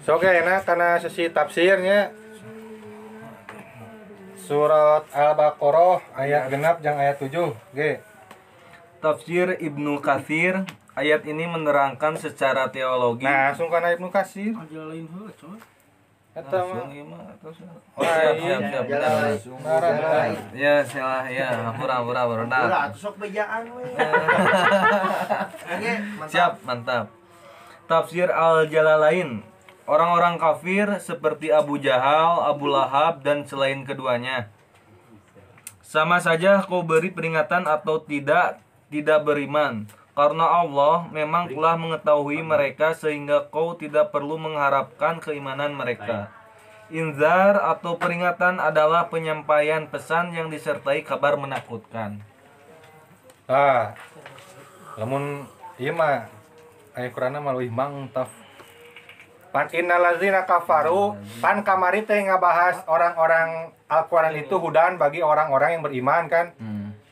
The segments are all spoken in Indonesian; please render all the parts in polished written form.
Soke enak karena sesi tafsirnya surat Al-Baqarah ayat genap jeung ayat 7. Ge. Tafsir Ibnu Katsir, ayat ini menerangkan secara teologi. Nah, langsung kana Ibnu Katsir. Ajalain heula coy. Eta mah. Siap. Ya, salah ya, hampura. Udah sok bejaan we. Siap, mantap. Tafsir Al-Jalalain. Orang-orang kafir seperti Abu Jahal, Abu Lahab, dan selain keduanya. Sama saja kau beri peringatan atau tidak beriman. Karena Allah memang telah mengetahui mereka sehingga kau tidak perlu mengharapkan keimanan mereka. Inzar atau peringatan adalah penyampaian pesan yang disertai kabar menakutkan. Lamun ieu mah aya Qur'anna mah leuwih mantap. Pan innallazina kafaru, pan kamari teh ngabahas orang-orang Al-Qur'an itu hudan bagi orang-orang yang beriman kan.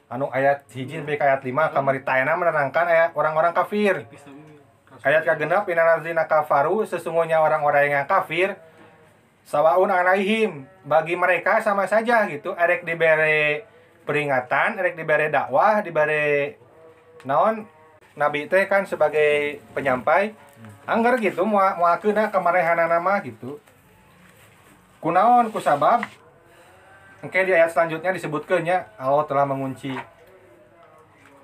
Anu ayat 1 sampai ayat 5 kamari tayana menerangkan ayat orang-orang kafir. Ayat kagenep innallazina kafaru, sesungguhnya orang-orang yang kafir sawaun alaihim, bagi mereka sama saja gitu, erek dibere peringatan, erek dibere dakwah, dibere naon nabi teh kan sebagai penyampai anggar gitu moakeuna kamarehanana mah gitu. Kunaon kusabab engke di ayat selanjutnya disebutkeunnya Allah telah mengunci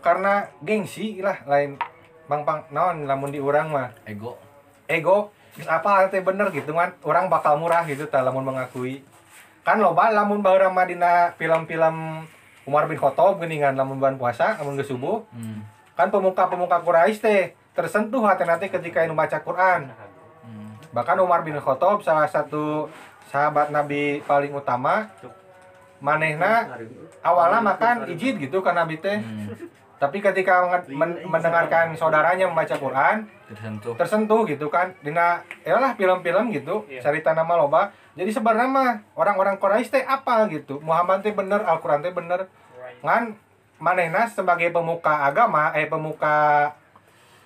karena gengsi lah lain bang naon lamun di urang mah ego geus apa teh bener gitu kan orang bakal murah gitu tah lamun mengakui kan loba lamun baheurang mah dina film-film Umar bin Khattab geuningan lamun bulan puasa lamun geus subuh kan pemuka-pemuka Quraisy teh tersentuh hati nanti ketika anu baca Quran. Bahkan Umar bin Khattab salah satu sahabat Nabi paling utama, manehna awalnya makan izin gitu kan Nabi teh. Tapi ketika mendengarkan saudaranya membaca Quran, tersentuh gitu kan. Dina yalah film-film gitu, cerita nama loba. Jadi sebenarnya mah orang-orang Quraisy teh apa gitu. Muhammad teh bener, Al-Qur'an teh bener. Ngan manehna sebagai pemuka agama, pemuka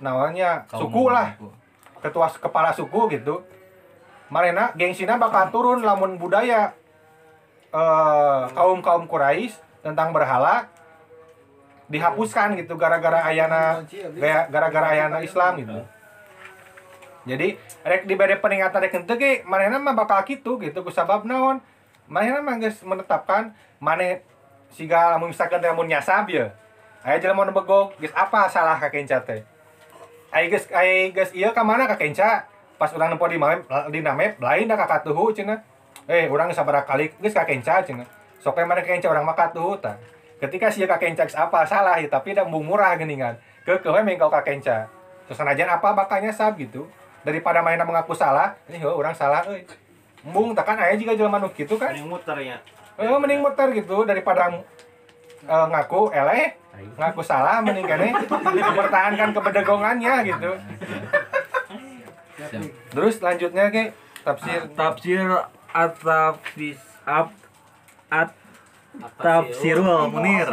namanya suku lah, ketua kepala suku gitu. Marena gengsina bakal turun lamun budaya kaum Quraisy tentang berhala dihapuskan gitu gara-gara ayana Islam gitu. Jadi rek dibere peringatan rek henteu ge marena mah bakal kitu gitu kusabab naon? Marena mah geus menetapkan maneh siga lamun misalkan teh mun nyasab ya. Aya jelema nu begog geus apa salah ka kenca teh. Ai geus ieu ka mana ka kenca? Pas urang nempo di map lain da ka katuhu cenah. Urang sabaraha kali geus ka kenca cenah. Sok we mana kenca urang mah katuhu tah. Ketika sia ka kenca geus apa salah ya tapi da embung murah geuningan. Keukeuh we mengkau ka kenca. Terus sanajan apa bakal nyasab gitu. Daripada mainna mengaku salah, ini urang salah euy. Embung tah kan aya jiga jelema nu kitu kan. Mending muter ya. Mending muter gitu daripada ngaku ngaku salah mending kene mempertahankan kebedegongannya gitu. Terus selanjutnya ke tafsir Tafsirul Munir.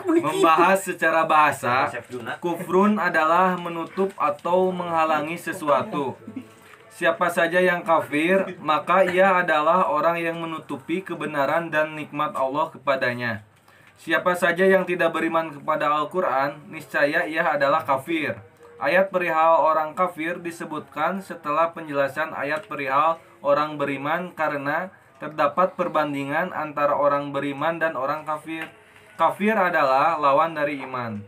Membahas secara bahasa, kufrun adalah menutup atau menghalangi sesuatu. Siapa saja yang kafir, maka ia adalah orang yang menutupi kebenaran dan nikmat Allah kepadanya. Siapa saja yang tidak beriman kepada Al-Quran, niscaya ia adalah kafir. Ayat perihal orang kafir disebutkan setelah penjelasan ayat perihal orang beriman karena terdapat perbandingan antara orang beriman dan orang kafir. Kafir adalah lawan dari iman.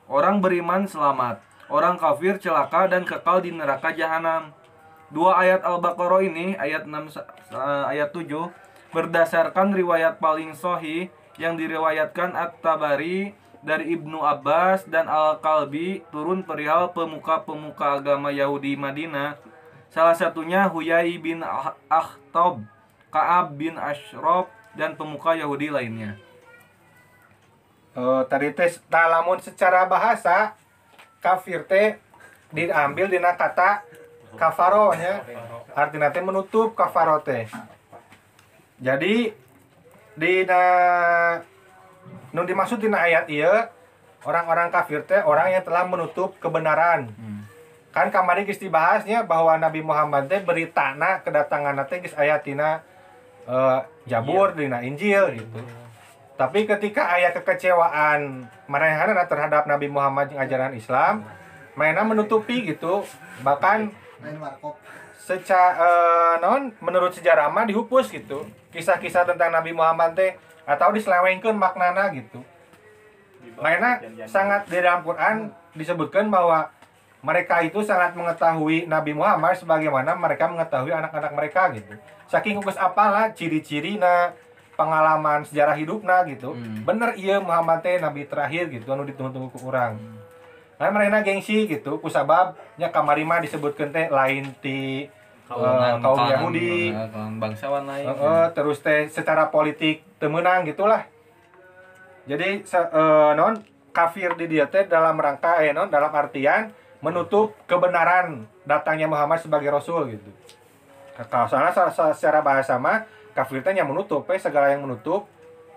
Orang beriman selamat, orang kafir celaka dan kekal di neraka jahanam. Dua ayat Al-Baqarah ini, ayat 6 ayat 7, berdasarkan riwayat paling sahih yang diriwayatkan At-Tabari dari Ibnu Abbas dan Al-Kalbi turun perihal pemuka-pemuka agama Yahudi Madinah. Salah satunya Huyai bin Akhtab, Ka'ab bin Ashraf, dan pemuka Yahudi lainnya. Tadi tes lamun secara bahasa kafir teh diambil dina kata kafaro nya. Artina teh menutup kafaro teh. Jadi dina nu dimaksud dina ayat ieu orang-orang kafir teh orang yang telah menutup kebenaran. kan kamari geus dibahasnya bahwa Nabi Muhammad teh beritana kedatangan teh geus aya tina Jabur dina Injil gitu. Tapi ketika aya kekecewaan manehanna terhadap Nabi Muhammad jeung ajaran Islam, mainnya menutupi gitu. Bahkan menurut sejarah mah dihapus gitu. Kisah-kisah tentang Nabi Muhammad teh atau diselewengkeun maknana gitu. Mainnya sangat di dalam Quran disebutkan bahwa mereka itu sangat mengetahui Nabi Muhammad sebagaimana mereka mengetahui anak-anak mereka gitu. Saking geus apalah ciri-cirina, pengalaman sejarah hidupna gitu. Bener ieu Muhammad teh nabi terakhir gitu anu ditunggu-tunggu ku urang. Kan marehna gengsi gitu kusabab nya kamari mah disebutkeun teh lain ti kaum Yahudi, bangsawan lain. Terus teh secara politik teu meunang gitulah. Jadi kafir di dia teh dalam rangka dalam artian menutup kebenaran datangnya Muhammad sebagai rasul gitu. Kalau soalnya secara bahasa mah kafir teh yang menutup, segala yang menutup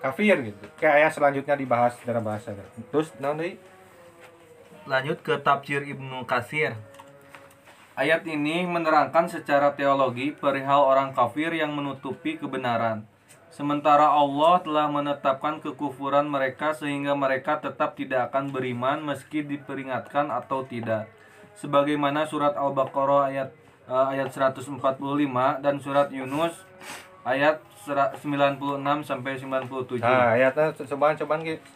kafir gitu. Kayak ayat selanjutnya dibahas secara bahasa. Terus nanti lanjut ke tafsir Ibnu Katsir. Ayat ini menerangkan secara teologi perihal orang kafir yang menutupi kebenaran. Sementara Allah telah menetapkan kekufuran mereka sehingga mereka tetap tidak akan beriman meski diperingatkan atau tidak. Sebagaimana surat Al-Baqarah ayat 145 dan surat Yunus ayat 96 sampai 97. Nah, ayatnya cobaan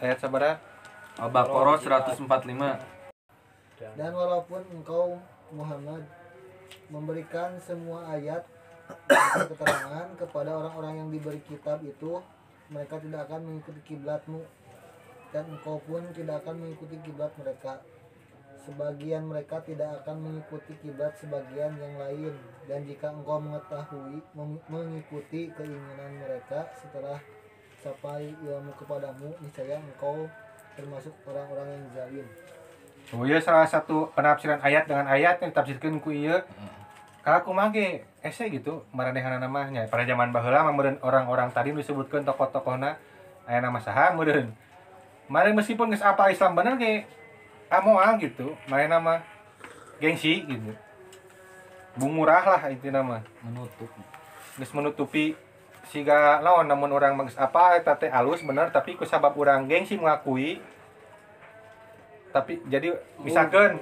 ayat sabaraha? Al-Baqarah 145. Dan walaupun engkau Muhammad memberikan semua ayat dan keterangan kepada orang-orang yang diberi kitab itu, mereka tidak akan mengikuti kiblatmu, dan engkau pun tidak akan mengikuti kiblat mereka. Sebagian mereka tidak akan mengikuti kiblat sebagian yang lain, dan jika engkau mengetahui mengikuti keinginan mereka setelah sampai ilmu kepadamu, niscaya engkau termasuk orang-orang yang zalim. Oh iya, salah satu penafsiran ayat dengan ayat yang ditafsirkeun ku ieu. Kalau aku mage ese gitu maranehana namanya pada zaman baheula mah meureun orang-orang tadi disebutkeun tokoh-tokohna aya nama saha meureun. Maren meskipun geus apal Islam bener ge amoal gitu, main nama gengsi gitu. Bungurah lah itu nama geus menutupi siga naon namun orang geus apa eta teh alus bener tapi ku sabab urang gengsi mengakui. Tapi jadi misalkan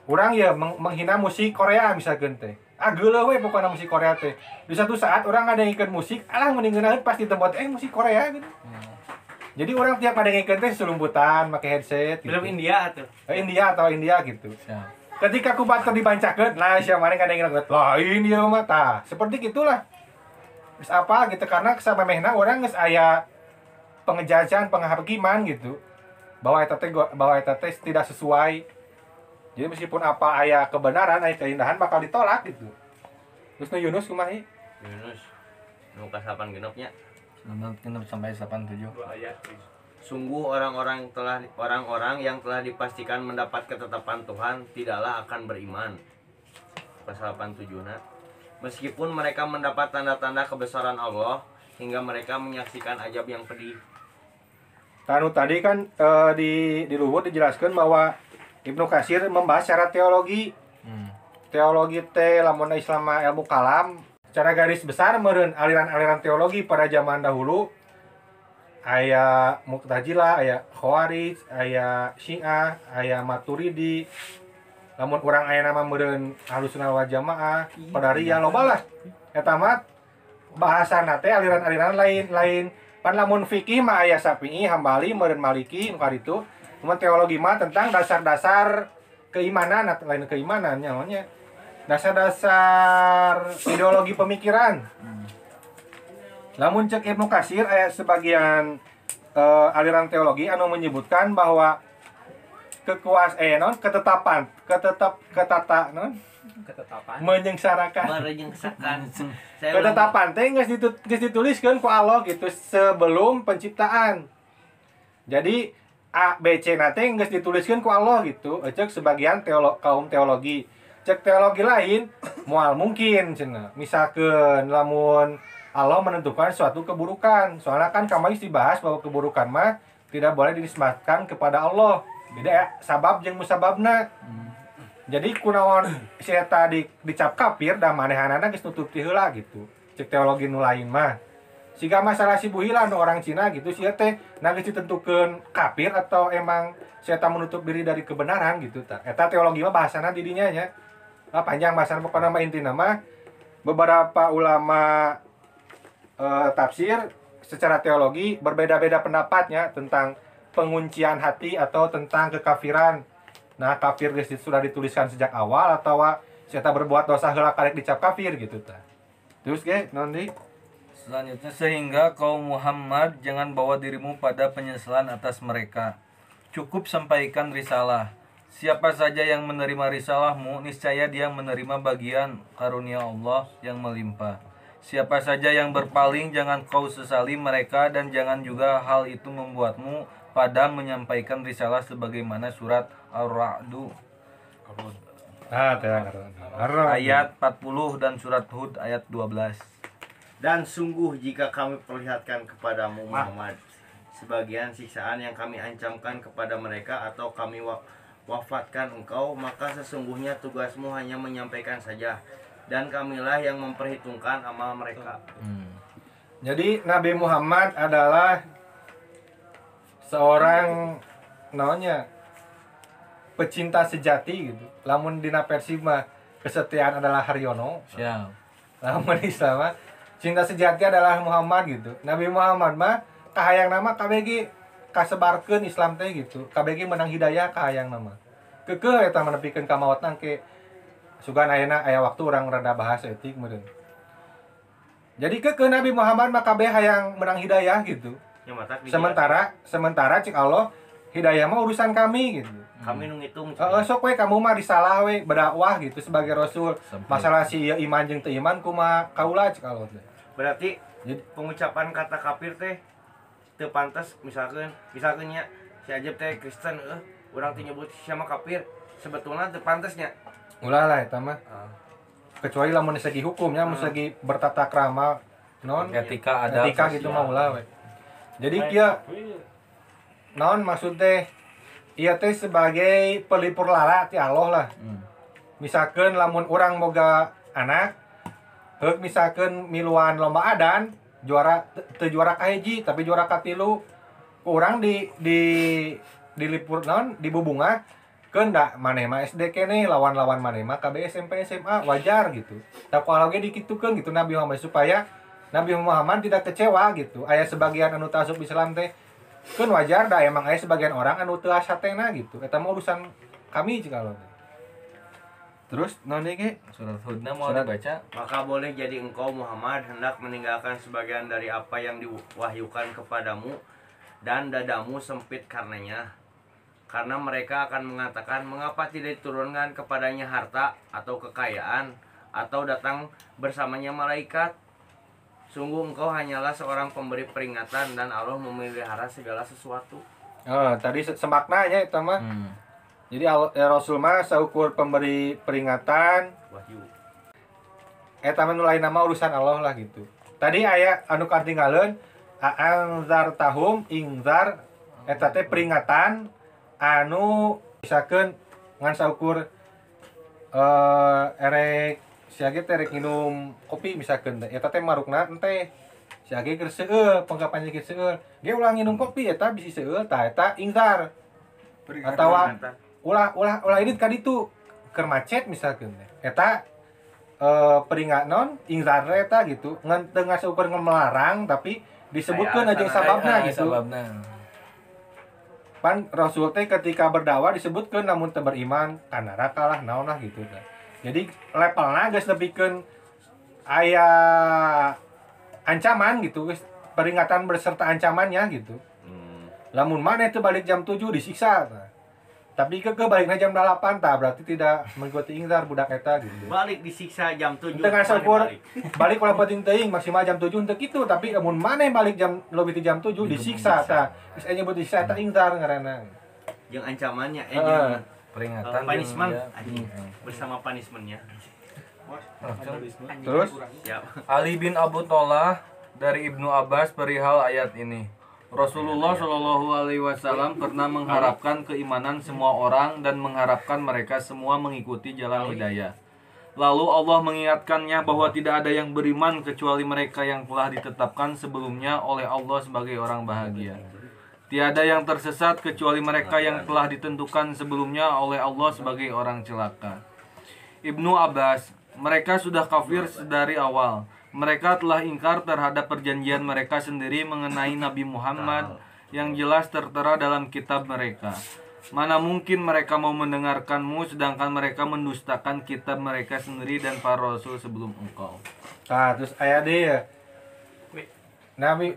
urang ya menghina musik Korea misalkan teh. Geuleuh we pokona musik Korea teh. Di satu saat orang ngadengikeun musik, alah mending ngeunaheun pas di tempat musik Korea gitu. Jadi orang tiap ngadengikeun teh selumputan, make headset gitu. Film India atuh. India gitu. Ya. Ketika kubatur dibancakeun, nah sia maneh ngadengikeun lain ieu mah tah. Seperti gitulah. Geus apa gitu karena samemehna orang geus aya pengejajan, penghakiman gitu. Bahwa eta teh tidak sesuai. Jadi meskipun apa aya kebenaran, aya keindahan bakal ditolak gitu. Terus nu Yunus kumaha? Yunus nu ka 8 genepnya. 96 sampai 87. Sungguh orang-orang yang telah dipastikan mendapat ketetapan Tuhan tidaklah akan beriman. Pasal 87-na. Meskipun mereka mendapat tanda-tanda kebesaran Allah hingga mereka menyaksikan ajab yang pedih. Tanu tadi kan di luhur dijelaskan bahwa Ibnu Katsir membahas secara teologi. Teologi teh lamun Islam ilmu kalam. Secara garis besar meureun aliran-aliran teologi pada zaman dahulu aya Mu'tazilah, aya Khawarij, aya Syiah, aya Maturidi. Lamun urang aya nama meureun Ahlussunnah wal Jamaah, Qadariyah loba lah. Eta mah bahasana teh aliran-aliran lain-lain. Pan lamun fikih mah aya Syafi'i, Hambali, meureun Maliki, nu kaditu. Cuman teologi mah tentang dasar-dasar keimanan atau lain keimanan namanya. Dasar-dasar ideologi pemikiran. Lamun cek Ibnu Katsir aya sebagian aliran teologi anu menyebutkan bahwa ketetapan menyengsarakan ketetapan teh geus dituliskeun ku Allah gitu sebelum penciptaan. Jadi A, B, C nate geus dituliskeun ku Allah gitu. Cek sebagian kaum teologi. Cek teologi lain moal mungkin cenah. Misalkeun lamun Allah menentukan suatu keburukan. Soalnya kan kemarin dibahas bahwa keburukan mah tidak boleh dinisbatkan kepada Allah. Beda ya, sabab jeung musababna. Jadi kunaon si eta dicap kafir da manehanana geus nutup ti heula gitu. Cek teologi nu lain mah. Siga masalah si Buhila nu orang Cina gitu si teh na geus ditentukeun kafir atau emang si eta menutup diri dari kebenaran gitu tah. Eta teologi mah bahasana di dinya nya. Panjang bahasana pokona mah intina mah beberapa ulama tafsir secara teologi berbeda-beda pendapatnya tentang penguncian hati atau tentang kekafiran. Nah, kafir sudah dituliskan sejak awal atau siapa berbuat dosa heula karek dicap kafir gitu tah. Terus ge naon deui? Selanjutnya, sehingga kaum Muhammad jangan bawa dirimu pada penyesalan atas mereka. Cukup sampaikan risalah. Siapa saja yang menerima risalahmu, niscaya dia menerima bagian karunia Allah yang melimpah. Siapa saja yang berpaling, jangan kau sesali mereka, dan jangan juga hal itu membuatmu pada menyampaikan risalah sebagaimana surat Ar-Ra'du ayat 40 dan surat Hud ayat 12. Dan sungguh jika kami perlihatkan kepadamu Muhammad sebagian siksaan yang kami ancamkan kepada mereka atau kami wafatkan engkau, maka sesungguhnya tugasmu hanya menyampaikan saja, dan kamilah yang memperhitungkan amal mereka. Jadi Nabi Muhammad adalah seorang namanya pecinta sejati gitu. Lamun dina Persib mah kesetiaan adalah Haryono. Siap. Lamun Islam mah cinta sejati adalah Muhammad gitu. Nabi Muhammad mah kahayang nama KBG kasebarkeun Islam teh gitu. KBG menang hidayah kahayang nama. Keukeuh eta menepikeun ka maot ke sugan ayeuna aya waktu urang rada bahas etik meureun. Jadi keukeuh Nabi Muhammad mah kabeh hayang menang hidayah gitu. Sementara cik Allah hidayah mah urusan kami gitu. Kami nu ngitung. Sok we kamu mah risalah we berdakwah gitu sebagai rasul. Masalah si iman jeung teu iman kumaha kaula cik Allah teh. Berarti pengucapan kata kafir teh teu pantes misalkan nya si Ajep teh Kristen urang teh nyebut siapa kafir sebetulnya teu pantesnya. Ulah lah eta mah. Kecuali lamun segi hukumnya mun segi bertata krama non Etika gitu mah ulah we. Jadi kieu naon maksud teh ieu teh sebagai pelipur lara ti Allah lah. Misalkeun lamun urang boga anak heuk misalkeun miluan lomba adan juara teu juara kahiji tapi juara katilu urang di lipur naon di bubunga keun da maneh mah SD keneh lawan-lawan maneh mah KB SMP SMA wajar gitu. Da kalau ge dikitukeun gitu Nabi Muhammad supaya Nabi Muhammad tidak kecewa gitu. Aya sebagian anu tasuk Islam teh keun wajar da emang aya sebagian orang anu teu asatena gitu. Eta mah urusan kami cikalo. Terus naon ge Surat Hudna mau dibaca? Maka boleh jadi engkau Muhammad hendak meninggalkan sebagian dari apa yang diwahyukan kepadamu dan dadamu sempit karenanya. Karena mereka akan mengatakan mengapa tidak diturunkan kepadanya harta atau kekayaan atau datang bersamanya malaikat. Sungguh engkau hanyalah seorang pemberi peringatan dan Allah memelihara segala sesuatu. Tadi semaknanya itu mah. Jadi Rasul mah saukur pemberi peringatan. Wahyu. Eta mah nu lain nama urusan Allah lah gitu. Tadi aya anu katinggalieun anzar tahum ingzar eta teh peringatan anu misalkeun ngan saukur erek siage teh rek minum kopi misalkeun eta teh marukna teh siage keur seueur pangkapannya keur seueur dia ulah nginum kopi eta bisi seueur tah eta ingzar atawa ulah ini ka ditu keur macet misalkeun eta peringat non ingzar eta gitu ngan teu ngaseukeun melarang tapi disebutkeun aja sababna gitu. Pan Rasul teh ketika berdakwah disebutkeun namun teu beriman ka neraka lah naon lah gitu. Jadi levelna geus nepikeun aya ancaman gitu geus peringatan berserta ancamannya gitu. Lamun maneh teu balik jam 7 disiksa. Tapi ke baliknya jam 8 tah berarti tidak mengikuti ingzar budak eta gitu. Balik disiksa jam 7. Teu ngaseukur balik ulah penting teuing maksimal jam 7 teu kitu tapi lamun maneh balik jam lebih ti jam 7 disiksa tah. Geus aya nyebut disiksa eta ingzar ngaranna. Jeung ancamannya jeung peringatan punishment bersama punishmentnya. Terus Siap. Ali bin Abu Thallah dari Ibnu Abbas perihal ayat ini. Rasulullah Shallallahu Alaihi Wasallam pernah mengharapkan keimanan semua orang dan mengharapkan mereka semua mengikuti jalan hidayah. Lalu Allah mengingatkannya bahwa tidak ada yang beriman kecuali mereka yang telah ditetapkan sebelumnya oleh Allah sebagai orang bahagia. Tiada yang tersesat kecuali mereka yang telah ditentukan sebelumnya oleh Allah sebagai orang celaka. Ibnu Abbas, mereka sudah kafir dari awal. Mereka telah ingkar terhadap perjanjian mereka sendiri mengenai Nabi Muhammad yang jelas tertera dalam kitab mereka. Mana mungkin mereka mau mendengarkanmu sedangkan mereka mendustakan kitab mereka sendiri dan para rasul sebelum engkau. Nah, terus aya deui ya. Nabi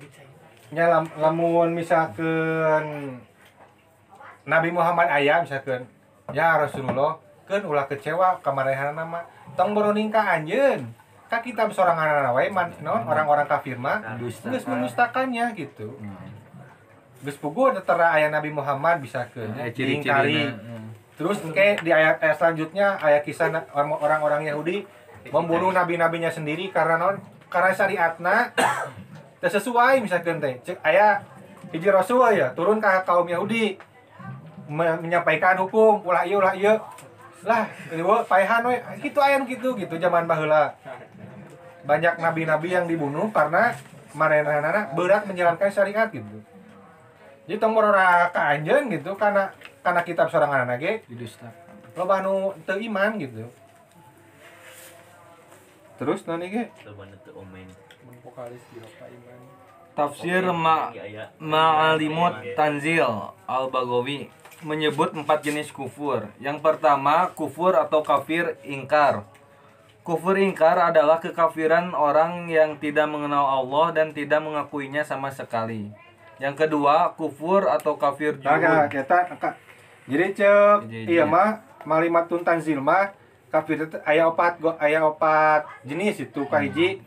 nya lamun misalkeun Nabi Muhammad aya misalkeun ya Rasulullah keun ulah kecewa ka marehanna mah tong beruning ka anjeun. Ka kitab soranganna wae non orang-orang kafir mah geus mendustakannya gitu. Geus puguh tertera aya Nabi Muhammad bisakeun diingkari. Terus engke di ayat selanjutnya aya kisah orang-orang Yahudi membunuh nabi-nabinya sendiri karena karena syariatna teu sesuai misalkeun teh. Cek aya hiji rasul ya turun ka kaum Yahudi menyampaikan hukum ulah ieu lah paehan we kitu aya kitu zaman baheula. Banyak nabi-nabi yang dibunuh karena marenehna berat menjalankan syariat gitu. Jadi tong morora ka anjeun gitu karena kitab soranganna ge didustakan. Loba nu teu iman gitu. Terus nani ge? Tafsir Ma'alimut Tanzil Al-Baghawi menyebut 4 jenis kufur. Yang pertama, kufur atau kafir ingkar. Kufur ingkar adalah kekafiran orang yang tidak mengenal Allah dan tidak mengakuinya sama sekali. Yang kedua, kufur atau kafir juhud. Jadi cek iya mah Ma'alimatun Tanzil mah kafir aya opat jenis itu kahiji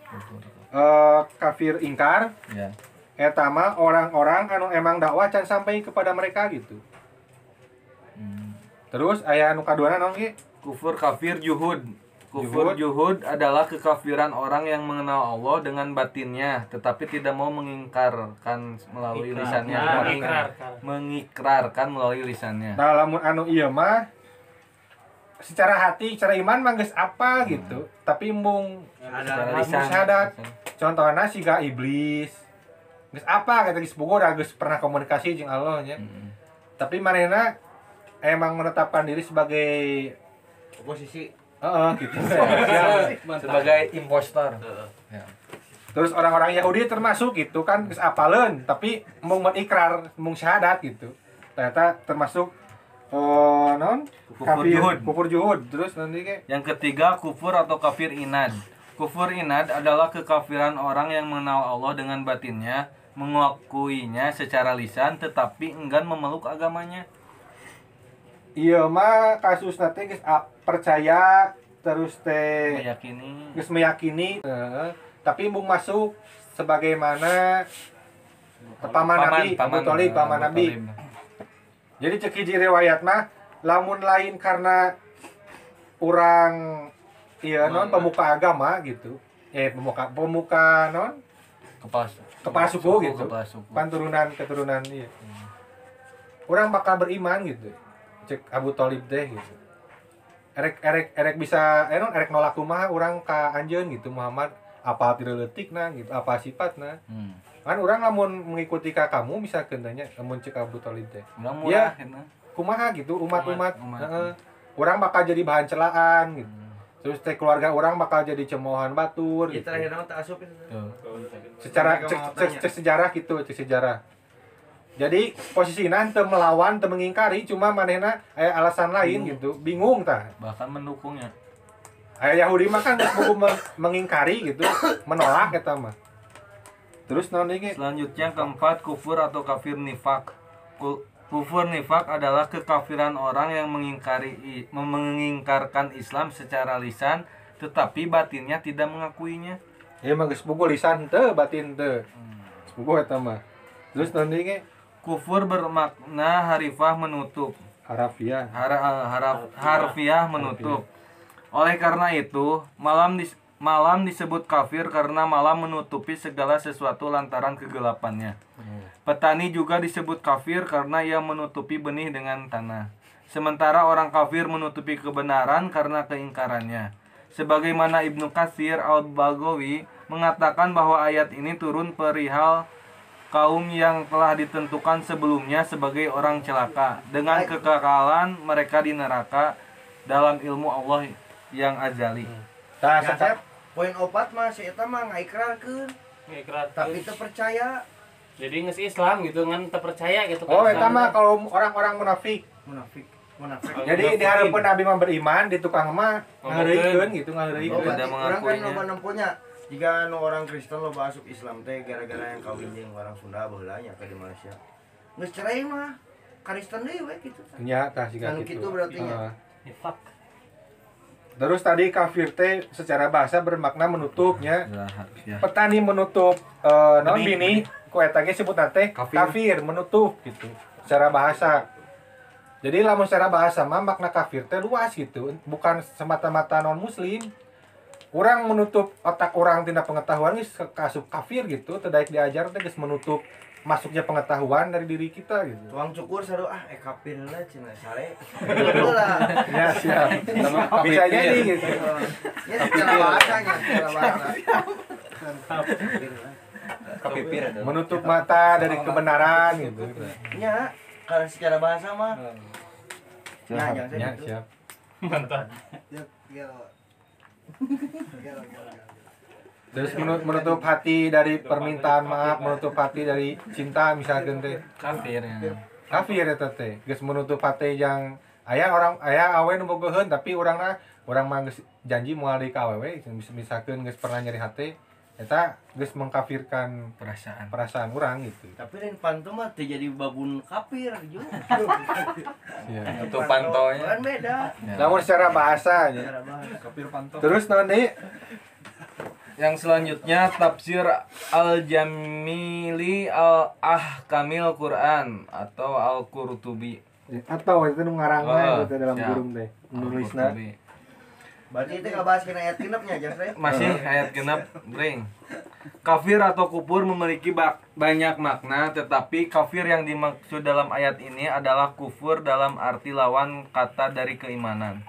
kafir ingkar. Ya. Eta mah orang-orang anu emang dakwah can sampai kepada mereka gitu. Terus aya anu kaduana naon ge? Kufur kafir juhud. Kufur juhud adalah kekafiran orang yang mengenal Allah dengan batinnya tetapi tidak mau mengingkarkan melalui lisannya. Mengikrarkan melalui lisannya. Nah, lamun anu ieu mah secara hati, secara iman mah geus apa gitu, tapi mung secara lisan. Syahadat. Contohna siga iblis. Geus apa kata geus boga udah geus pernah komunikasi jeung Allah nya. Tapi manehna emang menetapkan diri sebagai oposisi. Gitu. Sebagai impostor. Ya. Terus orang-orang Yahudi termasuk gitu kan geus apaleun tapi mung ikrar, mung syahadat gitu. Ternyata termasuk kufur juhud. Terus nanti kayak yang ketiga kufur atau kafir inad. Kufur inad adalah kekafiran orang yang mengenal Allah dengan batinnya, mengakuinya secara lisan tetapi enggan memeluk agamanya. Iya mah kasus nanti geus percaya terus teh meyakini tapi mung masuk sebagaimana paman Nabi Abu Thalib paman Nabi. Jadi cek hiji riwayat mah lamun lain karena orang pemuka agama gitu. Pemuka kepala suku gitu. Pan keturunan iya. Orang bakal beriman gitu. Cek Abu Thalib teh gitu. Erek bisa erek nolak kumaha urang ka anjeun gitu Muhammad apa tidak letikna gitu apa sifatna. Kan urang lamun mengikuti ka kamu misalkeun tanya lamun cek Abu Thalib teh. Ya kumaha gitu umat-umat. Urang bakal jadi bahan celaan gitu. Terus teh keluarga orang bakal jadi cemoohan batur gitu. Terakhir nama tak asup itu. Secara cek sejarah gitu, cek sejarah. Jadi posisinya teu melawan, teu mengingkari, cuma manehna aya alasan lain gitu, bingung tah. Bahkan mendukungnya. Aya Yahudi mah kan buku mengingkari gitu, menolak eta mah. Terus naon deui? Selanjutnya keempat kufur atau kafir nifak. Kufur nifak adalah kekafiran orang yang mengingkarkan Islam secara lisan tetapi batinnya tidak mengakuinya. Ya mah geus buku lisan teu, batin teu. Buku eta mah. Terus naon deui? Kufur bermakna harfiah menutup. Harfiah. Harfiah menutup. Oleh karena itu, Malam disebut kafir karena malam menutupi segala sesuatu lantaran kegelapannya. Petani juga disebut kafir karena ia menutupi benih dengan tanah. Sementara orang kafir menutupi kebenaran karena keingkarannya. Sebagaimana Ibnu Katsir Al-Baghawi mengatakan bahwa ayat ini turun perihal kaum yang telah ditentukan sebelumnya sebagai orang celaka dengan kekekalan mereka di neraka dalam ilmu Allah yang azali. Tah Ya, Sep, poin 4 mah si eta mah ngaikrarkeun, ngikrar tapi teu percaya. jadi nges Islam gitu kan terpercaya gitu kan. Oh, eta mah kalau orang-orang munafik. Munafik. Jadi di harapan Nabi mah beriman, di tukang mah ngaheureukeun gitu, Oh, ngaheureukeun. Pada berarti orang kan mengakuinya. loba nempunya. Jika nu orang Kristen loba asup Islam teh gara-gara yang kawin jeung orang Sunda baheula nya ke di Malaysia. Geus cerai mah Kristen deui we kitu. Nya tah siga Anu gitu. kitu berarti nya. Heeh. Nifak. Terus tadi kafir teh secara bahasa bermakna menutupnya. Ya. Petani menutup non bini ku eta ge sebutna teh kafir menutup gitu secara bahasa. Jadi lamun secara bahasa mah makna kafir teh luas gitu, bukan semata-mata non muslim. Orang menutup otak orang tina pengetahuan geus kasup kafir gitu, teu daek diajar teh geus menutup masuknya pengetahuan dari diri kita gitu. Tuang cukur saru kafir heula cenah sare. Heula. Ya siap. Bisa jadi gitu. Ya secara bahasanya, secara bahasa. Kapipir ada. Menutup mata dari kebenaran gitu. Nya kalau secara bahasa mah. Nah, jangan Ya gitu. siap. Mantap. Terus menutup hati dari permintaan maaf, menutup hati dari cinta misalkan teh. Kafir ya. Kafir eta teh. Geus menutup hati yang aya awe nu bogoheun tapi urang mah geus janji moal deui ka awewe misalkan geus pernah nyeri hati eta geus mengkafirkan perasaan urang gitu. Tapi lain panto mah teu jadi babun kafir juga. Iya. Itu pantonya. Kan beda. Lamun secara bahasa nya. Secara bahasa. Kapir panto. Terus naon deui? Yang selanjutnya tafsir Al-Jamili Al-Ahkamil Quran atau Al-Qurtubi. Atau itu nu ngarangna Oh, itu dalam siap. burung teh. Nulisna. Al-Qurtubi. Berarti itu ngebahas kena ayat genepnya aja, Sre. Masih ayat genap bring. Kafir atau kufur memiliki banyak makna, tetapi kafir yang dimaksud dalam ayat ini adalah kufur dalam arti lawan kata dari keimanan.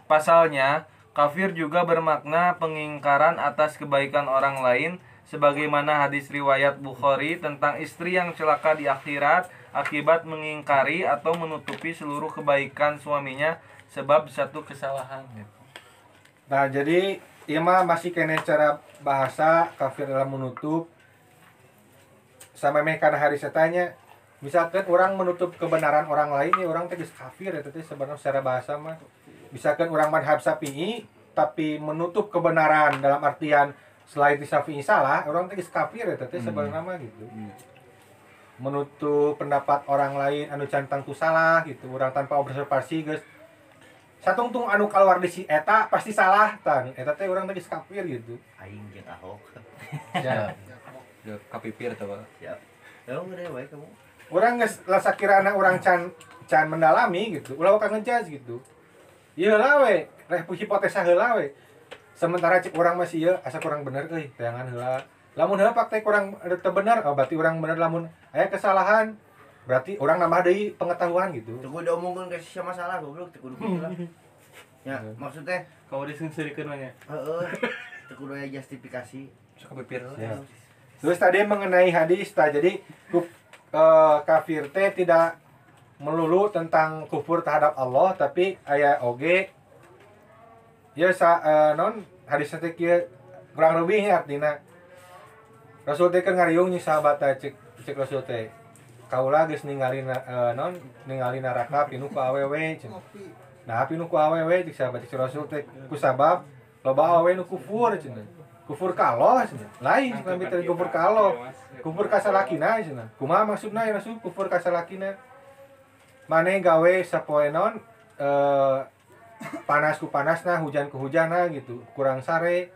Pasalnya, kafir juga bermakna pengingkaran atas kebaikan orang lain, sebagaimana hadis riwayat Bukhari tentang istri yang celaka di akhirat akibat mengingkari atau menutupi seluruh kebaikan suaminya sebab satu kesalahan. Nah, jadi ieu mah masih kene cara bahasa kafir dalam menutup sama meh kana hari setanya. Misalkan orang menutup kebenaran orang lain ya orang teh geus kafir eta teh sebenarnya secara bahasa mah. Misalkan orang madhab Syafi'i tapi menutup kebenaran dalam artian selain di Syafi'i salah, orang teh geus kafir eta teh sebenarnya mah gitu. Menutup pendapat orang lain anu can tangtu salah gitu, orang tanpa observasi geus satungtung anu keluar di si eta pasti salah tan eta teh urang teh geus kafir gitu. Aing jeung Ahok. Ya. Kapipir tuh. Siap. Lalu ngeureun wae kamu. Urang geus lasakirana urang can mendalami gitu. Ulah ka ngejudge gitu. Ieu heula we, reh hipotesa heula we. Sementara cik urang masih ieu asa kurang bener euy, tayangan heula. Lamun heula praktek kurang teu bener, oh berarti urang bener lamun aya kesalahan. Berarti orang nambah deui pengetahuan gitu. Teu kudu omongkeun ke sia masalah goblok, teu kudu kitu lah. Ya, maksudnya Kau disengsirikeun we nya. heeh. Teu kudu aya justifikasi. Kapipir. Ya. Terus tadi mengenai hadis jadi kafir teh tidak melulu tentang kufur terhadap Allah tapi aya oge ya non hadis teh kieu kurang lebih artina Rasul teh keur ngariung nya sahabat cek Rasul teh kaula geus ningali ningali neraka pinuh ku awewe cenah. Nah pinuh ku awewe cek sahabat cek Rasul teh ku sabab loba awewe nu kufur cenah. Kufur ka Allah cenah. Lain kami teh kufur ka Allah. Kufur ka salakina cenah. Kumaha maksudna ya Rasul kufur ka salakina? Mane gawe sapoe non panas ku panasna, hujan ku hujanna gitu. Kurang sare.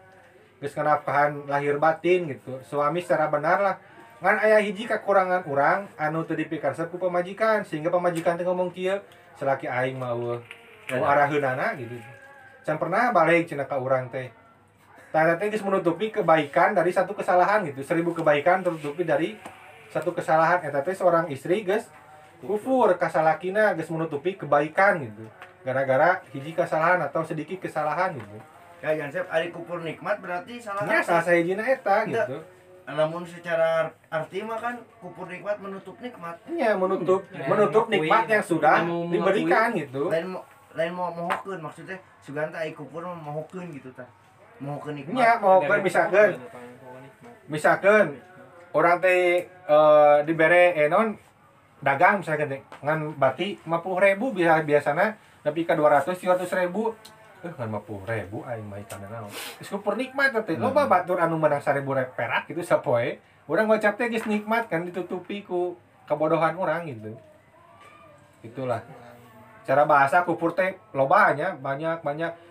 Geus nganafkahan lahir batin gitu. Suami secara benar lah ngan aya hiji kekurangan urang anu teu dipikarsep ku pamajikan sehingga pamajikan teh ngomong kieu salaki aing mah eueuh nu araheunana gitu. Can pernah balik cenah ka urang teh Tah teh geus menutupi kebaikan dari satu kesalahan gitu. 1000 kebaikan tertutupi dari satu kesalahan. Eta teh seorang istri geus kufur ka salakina geus menutupi kebaikan gitu. Gara-gara hiji kesalahan atau sedikit kesalahan gitu. Kayak Sep, ari kufur nikmat berarti salah. Nya salah sahijina eta Enggak. gitu. Namun secara arti mah kan kufur nikmat menutup nikmat. Nya menutup Ya, menutup mengakui. nikmat yang sudah Mengakui. diberikan gitu. Lain mau mohokeun maksudnya suganta ai kufur mah mohokeun gitu tah. Mohokeun nikmat. Nya mau kan misalkan orang teh dibere non dagang misalkan teh ngan bati 50.000 biasana tapi ka 200-300.000 ngan 50.000 aing mah kana naon geus kufur nikmat teh loba batur anu menang 1.000 perak gitu sapoe urang ngocap teh geus nikmat kan ditutupi ku kebodohan orang gitu itulah cara bahasa kufur teh lobanya banyak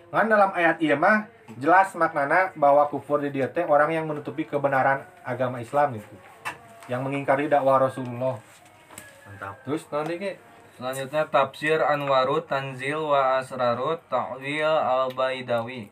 ngan dalam ayat ieu mah jelas maknana bahwa kufur di dieu teh orang yang menutupi kebenaran agama Islam gitu yang mengingkari dakwah Rasulullah. Mantap. Terus nanti ke Selanjutnya tafsir Anwarut Tanzil wa Asrarut Ta'wil Al-Baidawi.